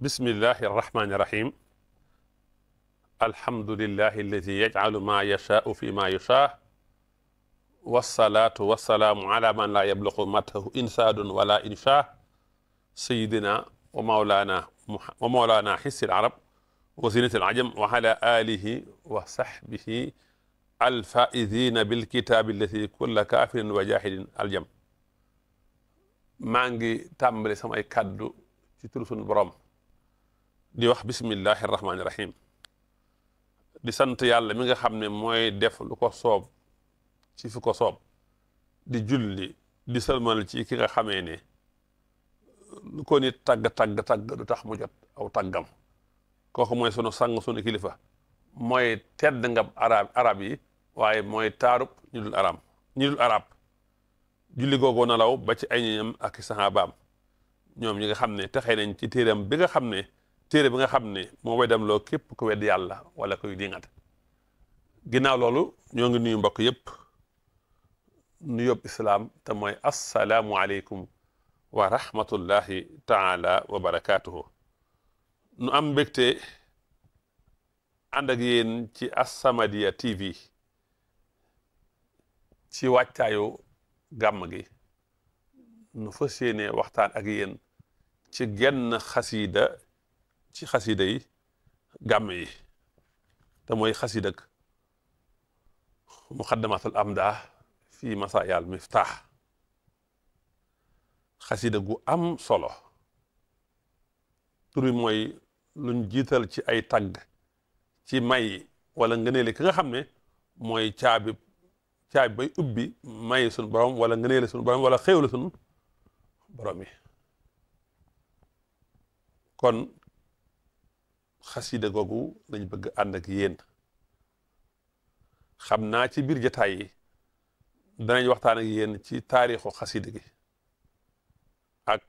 bismillahi arrahmani irrahim alhamdulillahi alladi yajcalu ma yashaau fi ma yashaa wassalaatu wassalaamu ala man laa yabluqu matahu insaadun wala inshaa sayidina wa mawlana xissi arab wa zinati alajam wa ala alihi wa sahbihi alfaidina bilkitaabi allati kulla kaafirin wa jahilin aljam. maa ngi tàmbali samay kàddu ci turu sunu borom di wax bismillahi rahmaani rahim di sant yàlla mi nga xam ne mooy def lu ko soob ci fu ko soob di julli di sëlmal ci ki nga xamee ne lu ko nit tagg du tax mu jot aw taggam kooku mooy sunu sang sunu kilifa mooy tedd ngab arab yi waaye mooy taarub ñu dul arab julli googoo nalaw ba ci ay ñoñam ak sahabaam ñoom ñi nga xam ne texee nañ ci téere bi nga xam ne moo way dem loo képp ku wedd yàlla wala koy dingat ginnaaw loolu ñoo ngi nuyu mbokk yépp nu yóbbu islaam te mooy assalaamu aleykum wa rahmatullahi taala wa barakaatuhu. nu am mbégte ànd ak yéen ci As-Samadiyya TV ci wàccaayu gàmm gi nu fas yéene waxtaan ak yéen ci genn xasiida ci xasiida yi gàmm yi te mooy xasiidak muqaddamatul amda fi masaayal miftaax xasiida gu am solo turi mooy luñ jiital ci ay tagg ci may wala ngëneeli ki nga xam ne mooy caabi bay ubbi may suñu borom wala ngëneeli suñu borom wala xéewlu suñu borom yi kon xasiida googu lañ bëgg ànd ak yéen xam naa ci biir jataay yi danañ waxtaan ak yéen ci taarixu xasiida gi ak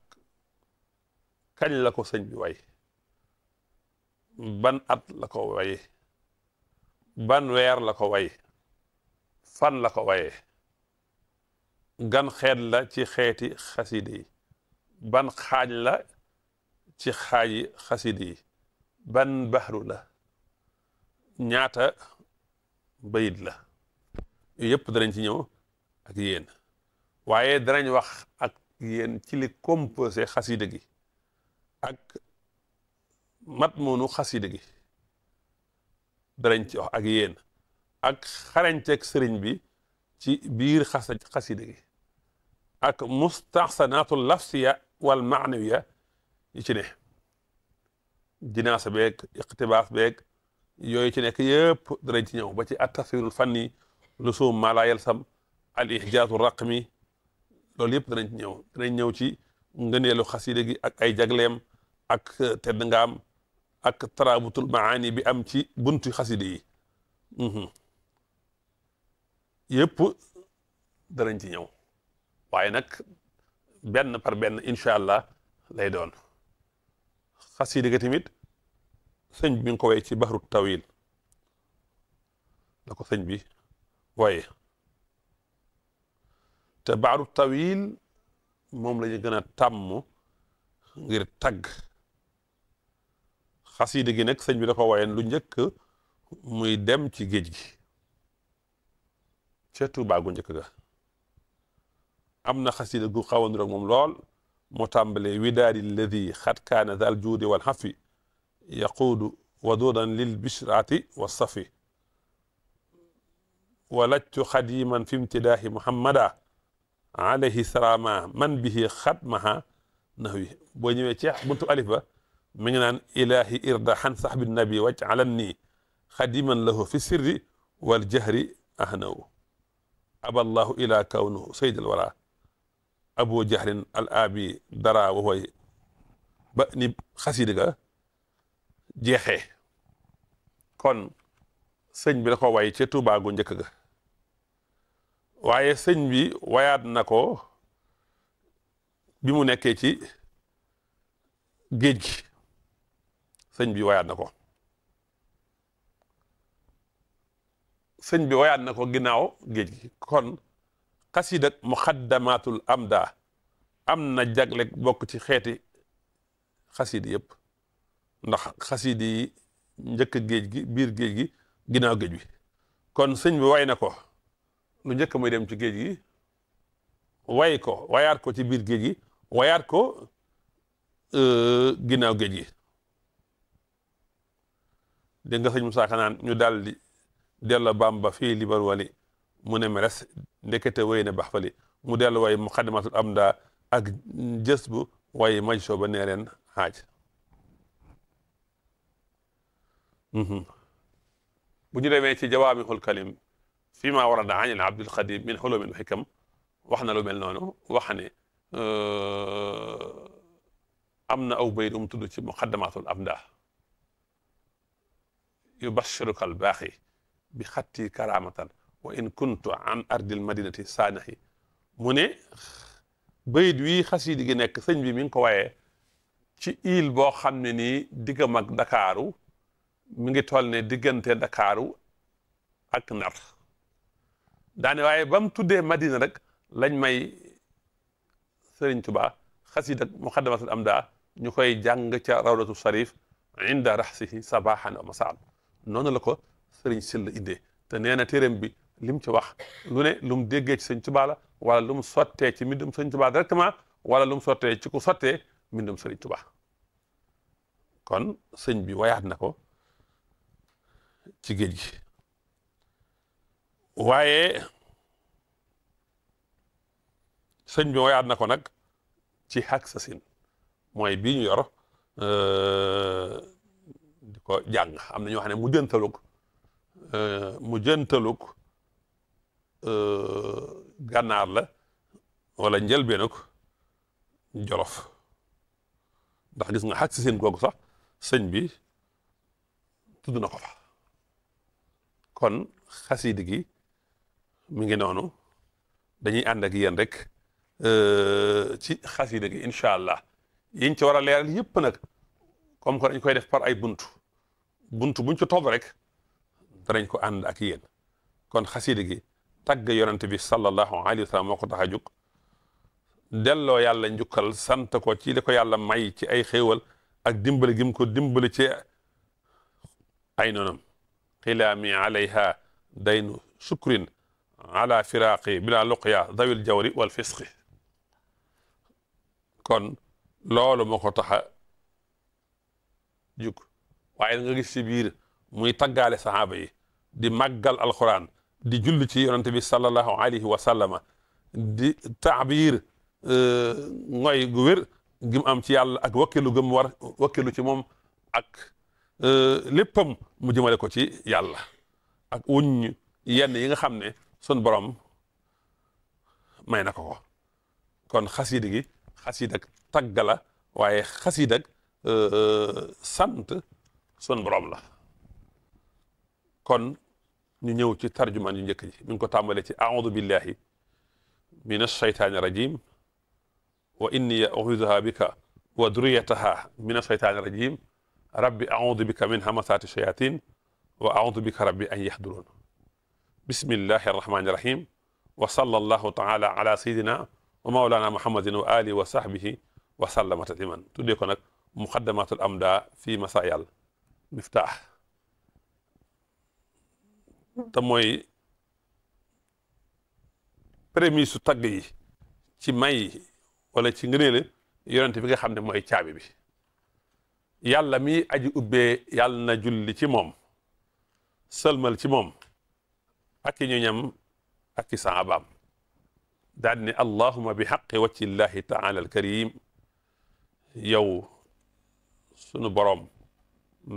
kañ la ko sëñ bi way ban at la ko waye ban weer la ko way fan la ko waye gan xeet la ci xeeti xasiida yi ban xaaj la ci xaaji xasiida yi ban baxru la ñaata bayit la yooyu yëpp danañ ci ñëw ak yéen waaye danañ wax ak yéen ci li composé xasiida gi ak matmunu xasiida gi danañ ci wax ak yéen ak xarañteeg sëriñ bi ci biir xasiida gi ak mustaxsanaatu lafsiya wal maanawiya yi ci ne jinaasa beeg iqtibaas beeg yooyu ci nekk yëpp danañ ci ñëw ba ci at-taswirul fanni lusum ma la yalsam al ihjaazu raqmi loolu yëpp danañ ci ñëw ci ngëneelu xasiida gi ak ay jagleem ak tedd ngaam ak taraabutul maani bi am ci buntu xasiida yi yëpp danañ ci ñëw waaye nag benn par benn incha allah lay doon xasiida ga tamit sëñ bi mi ngi ko way ci baxru tawil la ko sëñ bi waaye te baxru tawil moom la ñu gën a tàmm ngir tagg xasiida gi nag sëñ bi da ko wayen lu njëkk muy dem ci géej gi ca Tuubaa gu njëkk ga am na xasiida gu xaw a niroog moom lool moo tàmbalee widaadi alladi xat kaana zal juudi wal xafi yaquudu waduudan lil bishraati wa safi walajtu xadiman fi imtidaahi muhammada alayhi salaama man bihi xatmaha nahwi boo ñëwee ci buntu alif ba mi ngi naan ilahi irda xan saxbi nabi waj alanni xadiman lahu fi sirri wal jahri ahnaw aballahu ila kawnuhu sayyidal wara abu jahrin al abi dara waxooy ba ni xasiida ga jeexee kon sëñ bi da ko way ca Tuubaa gu njëkk ga waaye sëñ bi wayaat na ko bi mu nekkee ci géej gi sëñ bi wayaat na ko ginnaaw géej gi kon xasiida muqaddamatul amda am na jagle bokk ci xeeti xasiida yëpp ndax xasida yi njëkk géej gi biir géej gi ginnaaw géej gi kon sëñ bi way na ko lu njëkk muy dem ci géej gi way ko wayaat ko ci biir géej gi wayaat ko ginnaaw géej gi dégg nga sëñ Musaa Ka naan ñu daal di dello Bamba fii libar wali mu ne meres ndekete way na bax fali mu dellu way muqaddimatul amda ak jës bu way maj soo ba nee leen xaaj bu ñu demee ci jawaamihul kalim fii maa warada anil abdul xadim min xulumin wa xikam wax na lu mel noonu wax ne am na aw bayt tudd ci muqaddamatul amda yubashiruka al baaxi bi xatti karamatan wa in kuntu an ardil madinati saanahi mu ne bayit wi xasidi gi nekk sëñ bi mi ngi ko wayee ci île boo xam ne nii diggam ak Dakaaru mi ngi toll ne diggante Dakaaru ak Ndar daane waaye ba mu tuddee Madina rek lañ may Sëriñ Tuubaa xasida muqaddamatul amda ñu koy jàng ca rawdatu sarif inda raxsihi sabahan wa masaan noonu la ko Sëriñ Sylla indee te nee na téeréem bi lim ci wax lu ne lu mu déggee ci Sëriñ Tuubaa la wala lu mu sottee ci mbindum Sëriñ Tuubaa directement wala lu mu sottee ci ku sottee mbindum Sëriñ Tuubaa kon sëñ bi wayaat na ko ci géej gi waaye sëñ bi wayaat na ko nag ci xaq sa sin mooy bii ñu yor di ko jàng am na ñoo xam ne mu jëntaluk gànnaar la wala njëlbeenuk jolof ndax gis nga xaq si seen googu sax sëñ bi tudd na ko fa kon xasida gi mi ngi noonu dañuy ànd ak yéen rek ci xasida gi incha allah yiñ ci war a leeral yëpp nag comme que dañ koy def par ay buntu buñ ci toll rek danañ ko ànd ak yéen kon xasida gi tagg yonent bi sallallahu alayhi wa sallam moo ko tax a jóg delloo yàlla njukkal sant ko ci li ko yàlla may ci ay xéewal ak dimbali gim ko dimbali ci ay noonam xilaami alayha daynu shukrin ala firaqi bila luqya dawil jawri wal fisqi kon loolu moo ko tax a jug waaye nga gis ci biir muy taggaale sahaaba yi di màggal alquran di julli ci yonante bi sallallahu alayhi wa sallama di taabir ngoy gu wér gim am ci yàlla ak wakkilu gëm war wakkilu ci moom ak léppam mu jëmale ko ci yàlla ak wuñ yenn yi nga xam ne sun borom may na ko ko kon xasida gi xasidak tagg la waaye xasidak sant sun borom la kon ñu ñëw ci tarjumaan yu njëkk ji mi ngi ko tàmbalee ci a'uudu billahi min ash-shaytaani rajim wa inni u'iizuha bika wa durriyataha min ash-shaytaani rajim rabbi a'uudu bika min hamasaati shayatin wa a'uudu bika rabbi an yahduruun bismillahi arrahmani irrahim wa sallallahu taala ala sayidina wa maulana muhammadin wa alihi wa sahbihi wa sallama tasliman tuddee ko nag muqaddamatul amda fi masaayal miftaax te mooy prémisse su tagg yi ci may wala ci ngëneele yonente bi nga xam ne mooy caabi bi yàlla mi aji ubbee yàlla na julli ci moom sëlmal ci moom ak i ñoñam ak i saabaam daal ne allahuma bi xaqi wacci llahi taala alkarim yow sunu boroom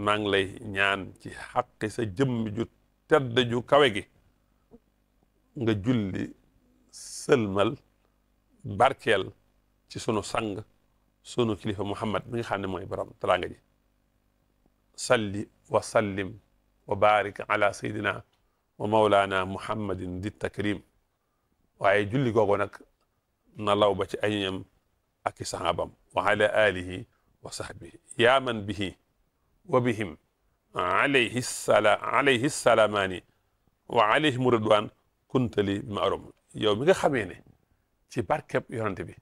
maa ngi lay ñaan ci xaqi sa jëmm ju tedd ju kawe gi nga julli sëlmal barkeel ci sunu sang sunu kilifa muhammad mi nga xam ne mooy borom teraanga ji salli wa sallim wa barik ala sayidina wa mawlaana muhammadin di takrim waaye julli googu nag na law ba ci ay ñam ak i sahabam wa ala alihi wa sahbihi yaa man bihi wa bihim alayhi salaamaani wa alayhim ridwaan kuntali bi ma arom yow mi nga xamee ne ci barkeb yonante bi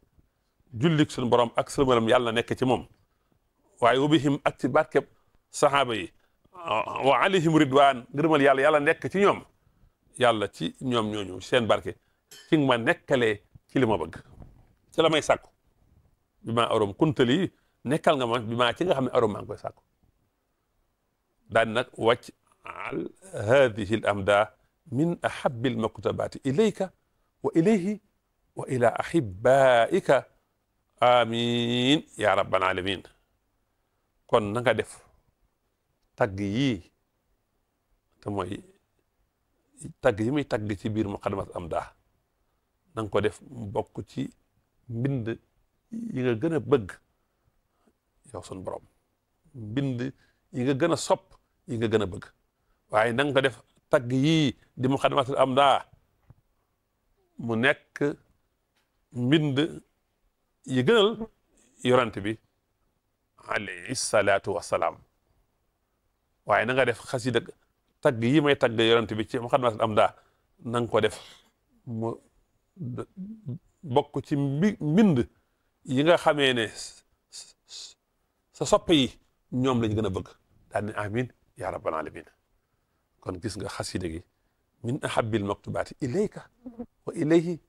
jullik suñu borom ak sëlmalam yàlla nekk ci moom waaye wa bihim ak ci barkeb saxaaba yi wa alayhim ridwaan ngërëmal yàlla yàlla nekk ci ñoom yàlla ci ñoom ñooñu seen barke ci nga ma nekkalee ci li ma bëgg ci la may sàkku bi maa arom kuntali nekkal nga ma bi maa ci nga xam ne arom maa ngi koy sàkku daan nag wàcc al hadihi al amda min ahabbi al maktubaati ilayka wa ilayhi wa ila ahibaika amin ya rabbal alamin kon na nga def tagg yii te mooy tagg yi muy tagg ci biir muqaddimatul amda na nga ko def mu bokk ci mbind yi nga gën a bëgg yow sun borom mbind yi nga gën a sopp yi nga gën a bëgg waaye na nga ko def tagg yii di muqaddimatul amda mu nekk mbind yi gënal yorante bi alayhi salaatu wassalaam waaye na nga def xasida tagg yi may tagg yorante bi ci muqaddimatul amda na nga ko def mu bokk ci mbind yi nga xamee ne sa soppe yi ñoom lañ gën a bëgg daal ne amin ya rabbal alamin kon gis nga xasida gi min ahabbil maktubaati ilayka wa ilayhi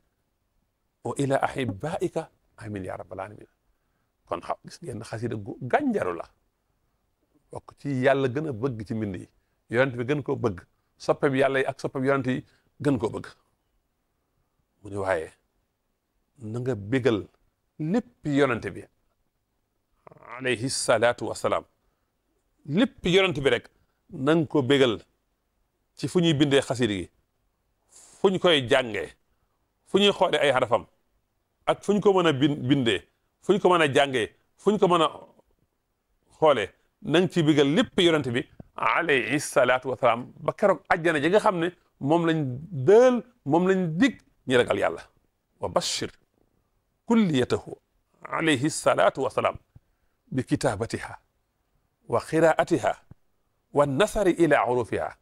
wa ila ahibaika amin ya rabbal alamin kon gis ngeen xasida gu gànjaru la bokk ci yàlla gën a bëgg ci mbind yi yonent bi gën koo bëgg soppe bi yàlla yi ak soppe bi yonent yi gën koo bëgg mu ne waaye na nga bégal lépp yonent bi alayhi salaatu wassalaam lépp yonent bi rek na nga ko bégal ci fu ñuy bindee xasida gi fu ñu koy jàngee fu ñuy xoolee ay xarafam ak fu ñu ko mën a bindee fu ñu ko mën a jàngee fu ñu ko mën a xoolee na nga ci bégal lépp yonent bi alayhi salaatu wassalaam ba keroog àjjana ji nga xam ne moom lañ dël moom lañ dig ñi ragal yàlla wa bashir kulliyatahu alayhi salaatu wassalaam bi kitaabatiha wa qiraatiha wa nasari ila urufiha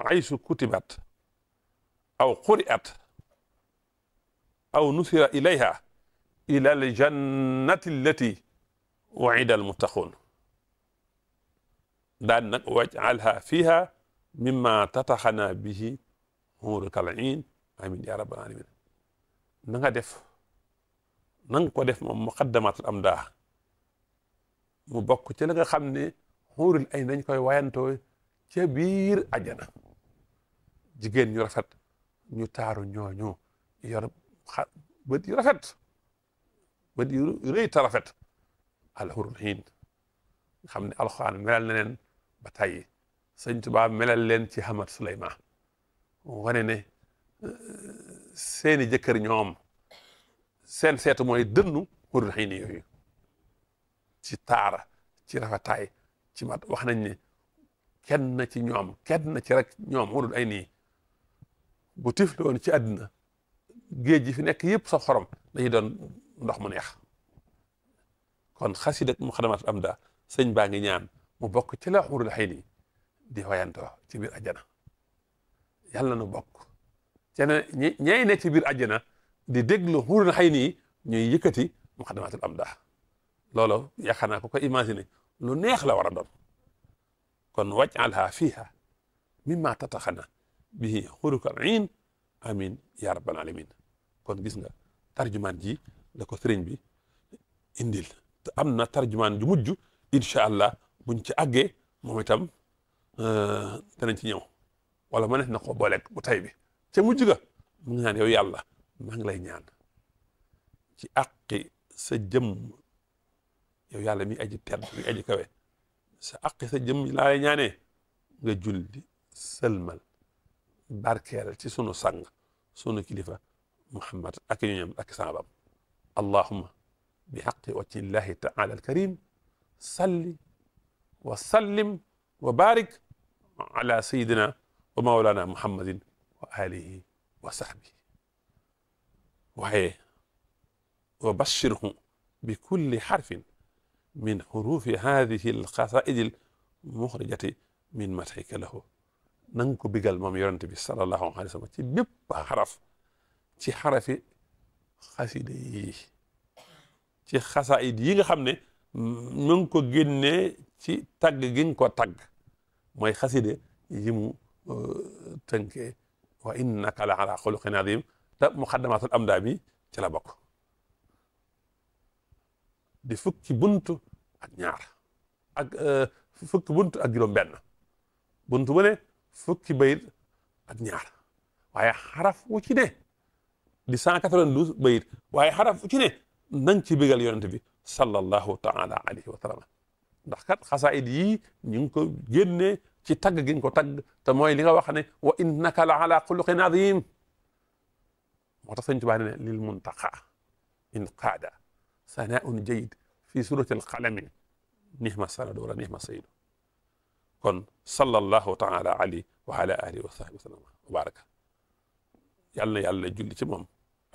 aysu kutibat aw quri'at aw nusira ilayha ila aljannati allati wa'ida almuttaqun daan nag waj'alha fiha mimma tataxana bihi huurul ayn amin ya rabbal alamin na nga def na nga ko def moom muqaddamatul amda mu bokk ci la nga xam ne xuurul ay nañ koy wayantoo ca biir àjjana jigéen ñu rafet ñu taaru ñooñu yor bët yu rafet bët yu rëy ta rafet alxurul xiin nga xam ne alxuraan melal na leen ba tàyyi sëñ Tuubaa melal leen ci Hamad Suleymaan wane ne seeni jëkkër ñoom seen seetu mooy dënnu xurul xiin yooyu ci taara ci rafetaay ci mat wax nañ ne kenn ci ñoom kenn ci rek ñoom xurul ay nii bu tifli woon ci àddina géej gi fi nekk yëpp sa xorom dañuy doon ndox mu neex kon xasida muqaddamatul amda sëñ baa ngi ñaan mu bokk ci la xurul ay nii di wayantoo ci biir àjjana yàlla na bokk te ne ñay ne ci biir àjjana di déglu xurul ay nii ñuy yëkkati muqaddamatul amda loolu yaakaar naa ko ko imaginer lu neex la war a doon kon waj'alha fiha mimma tataxana bihi xurukal ayn amin ya rabbal alamin kon gis nga tarjumaan ji la ko sëriñ bi indil te am na tarjumaan ju mujj incha allah buñ ci àggee moom itam danañ ci ñëw wala ma ne na ko booleeg bu tay bi ca mujj ga mu ngi naan yow yàlla maa ngi lay ñaan ci àqi sa jëmm yow yàlla mi aji tedd mi aji kawe sa àqi sa jëmm laa lay ñaanee nga julli sëlmal barkeel ci sunu sang sunu kilifa Muhammad ak ñoñam ak saabam allahumma bi haqqi wajhillahi ta'ala al-karim salli wa sallim wa barik ala sayyidina wa mawlana muhammadin wa alihi wa sahbihi waaye wa bashirhu bi kulli harfin min hurufi hadhihi al-qasaa'id al-mukhrijati min madhika lahu na nga ko bigal moom yonent bi sallallahu alayhi wa sallam ci bépp xaraf ci xarafi xasida yi ci xasaayid yi nga xam ne mu ngi ko génnee ci tagg gi nga ko tagg mooy xaside yi mu tënkee wa innaka la ala xuluqin azim te muxaddamatul amda bi ci la bokk di fukki buntu ak ñaar ak fukki buntu ak juróom benn buntu bu ne fukki bayit ak ñaar waaye xaraf wu ci ne di 192 bayit waaye xaraf wu ci ne nang ci bégal yonent bi sallallahu taala alayhi wa sallam ndax kat xasaayid yii ñu ngi ko génnee ci tagg gi nga ko tagg te mooy li nga wax ne wa innaka la ala xuluqin azim moo tax sëñ Tuubaa ne lil muntaqa in qaada sanaun jayid fi surati alqalami nihma sanadu wala nihma saydu kon sallallahu taala alayhi wa ala alihi wa sahbihi wa sallam wa baraka yàlla na yàlla julli ci moom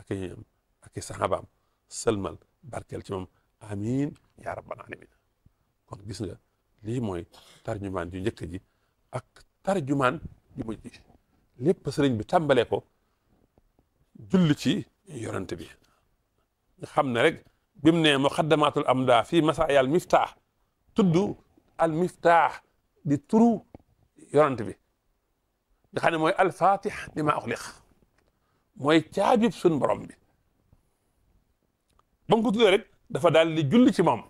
ak i ñoom ak i saxaabaam sëlmal barkeel ci moom amin ya rabbal alamin kon gis nga lii mooy tarjumaan ju njëkk ji ak tarjumaan ju mujj ji lépp sëriñ bi tàmbalee ko julli ci yonent bi nga xam ne rek bi mu ne muqaddamatul amda fii masaaya al miftaax tudd al miftaax di turu yonent bi nga xam ne mooy al fatih li ma uxliq mooy caabib suñ borom bi ba mu ko tuddee rek dafa daal di julli ci moom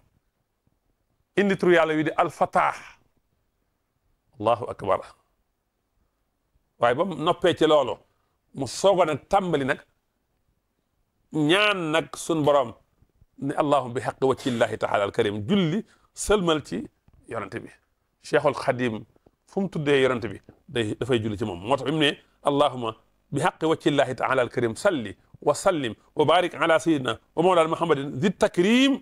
indi turu yàlla wi di al fatah allahu akbar waaye ba mu noppee ci loolu mu soog a nag tàmbali nag ñaan nag sun borom ne allahuma bi xaqi wajhillahi taala al karim julli sëlmal ci yonente bi cheikhul xadim fu mu tuddee yonente bi dafay julli ci moom moo tax bi mu ne allahuma bi xaqi wajhillahi taala al karim salli wa sallim wa barik ala sayidina wa mawlana muhammadin di takrim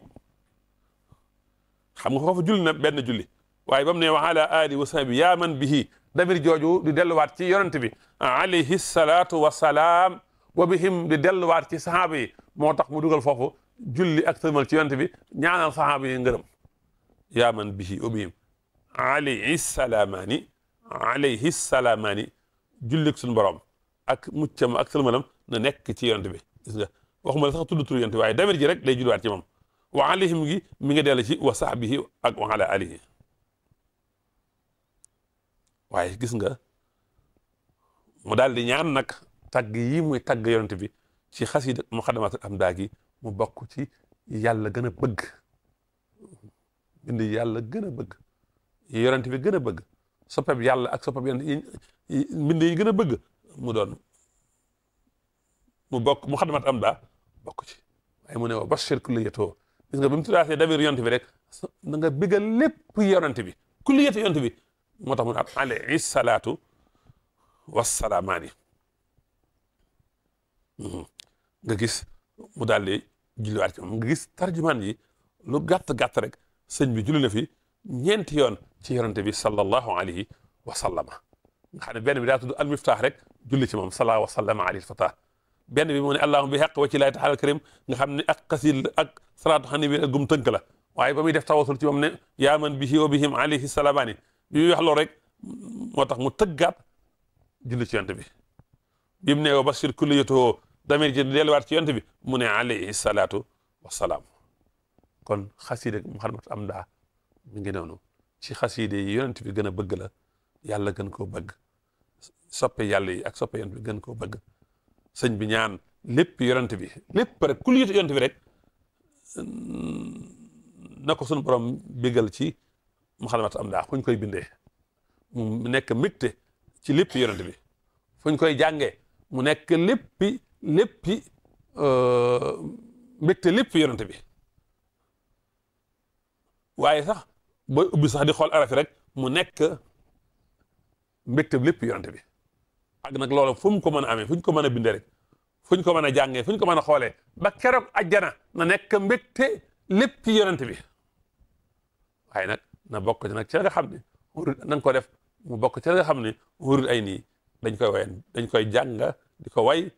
xam nga foofu julli na benn julli waaye ba mu ne wa ala alihi wa sahbi yaa man bihi damir jooju di delluwaat ci yonent bi alayhi salaatu wa salaam wa bihim di delluwaat ci sahaaba yi moo tax mu dugal foofu julli ak sëlmal ci yonent bi ñaanal sahaaba yi ngërëm yaa man bihi wa bihim alayhi salaamaani jullik suñu borom ak muccam ak sëlmalam na nekk ci yonent bi gis nga waxuma la sax tudd tur yonent bi waaye damir ji rek day julliwaat ci moom wa alayhim gi mi ngi dellu ci wa sahbihi ak wa ala alihi waaye gis nga mu daal di ñaan nag tagg yi muy tagg yonent bi ci xasida muqaddamatul amda gi mu bokk ci yàlla gën a bëgg bind yàlla gën a bëgg yi yonent bi gën a bëgg soppeb yàlla ak soppeb yonent yi mbind yi gën a bëgg mu doon mu bokk muqaddamatul amda bokk ci waaye mu ne wa bashir kulliyatoo gis nga bi mu tuddaatee dabir yonent bi rek na nga bëggal lépp yonent bi kulliyatu yonent bi moo tax mu ne alayhi salaatu wassalaamaani nga gis mu daal di julliwaat ci moom nga gis tarjumaan yi lu gàtt-gàtt rek sëñ bi julli na fi ñeenti yoon ci yonent bi sallallahu alayhi wa sallama nga xam ne benn bi daa tudd al miftaax rek julli ci moom sallallahu wa sallama alayhi fatah benn bi mu ne allahumma bi xaq wajhi llaahi taala al karim nga xam ne ak xasid ak salaatu xani bi ak gum tënk la waaye ba muy def tawasul ci moom ne yaa man bihi wa bihim alayhi salaamaani bi muy wax loolu rek moo tax mu tëggaat julli ci yonent bi bi mu ne wa bashir kulliyatoo damir ji delluwaat ci yonent bi mu ne alayhi salaatu wassalaam kon xaside muqaddamatul amda mi ngi noonu ci xaside yi yonent bi gën a bëgg la yàlla gën koo bëgg soppe yàlla yi ak soppe yonent bi gën koo bëgg sëñ bi ñaan lépp yonent bi lépp rek kulliyatu yonent bi rek na ko sunu borom bégal ci muqaddamatul amda fu ñu koy bindee mu nekk mbégte ci lépp yonent bi fu ñu koy jàngee mu nekk léppi mbégte lépp yonent bi waaye sax booy ubbi sax di xool arafi rek mu nekk mbégte lépp yonent bi ak nag loolu fu mu ko mën a amee fu ñu ko mën a bindee rek fu ñu ko mën a jàngee fu ñu ko mën a xoolee ba keroog ajjana na nekk mbégte lépp yonent bi waaye nag na bokk ci nag ci nga xam ne na nga ko def mu bokk ci nga xam ne wurul ay nii dañ koy jàng di ko way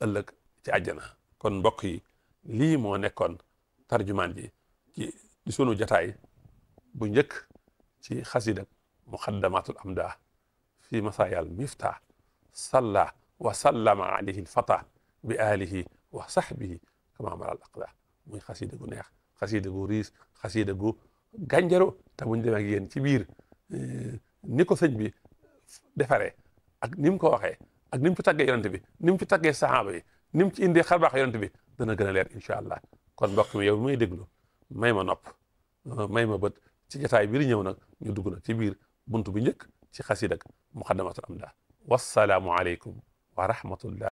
ëllëg ci àjjana kon mbokk yi lii moo nekkoon tarjumaan ji ci sunu jataay bu njëkk ci xasida muqaddamatul amda fi masaayal miftah salla wa sallama alayhi alfata bi alihi wa sahbihi kama mara al aqda muy xasida gu neex xasida gu riis xasida gu gànjaru te buñ demee ak yéen ci biir ni ko sëñ bi defaree ak ni mu ko waxee ak ni mu ci tàggee yonent bi ni mu ci tàggee saxaaba yi ni mu ci indee xarbaax yonent bi dana gën a leer incha allah kon mbokk mi yow may déglu may ma nopp may ma bët ci jotaay bi di ñëw nag ñu dugg nag ci biir buntu bi njëkk ci xasiid ak muqaddamatul amdah wassalaamu aleykum wa rahmatullah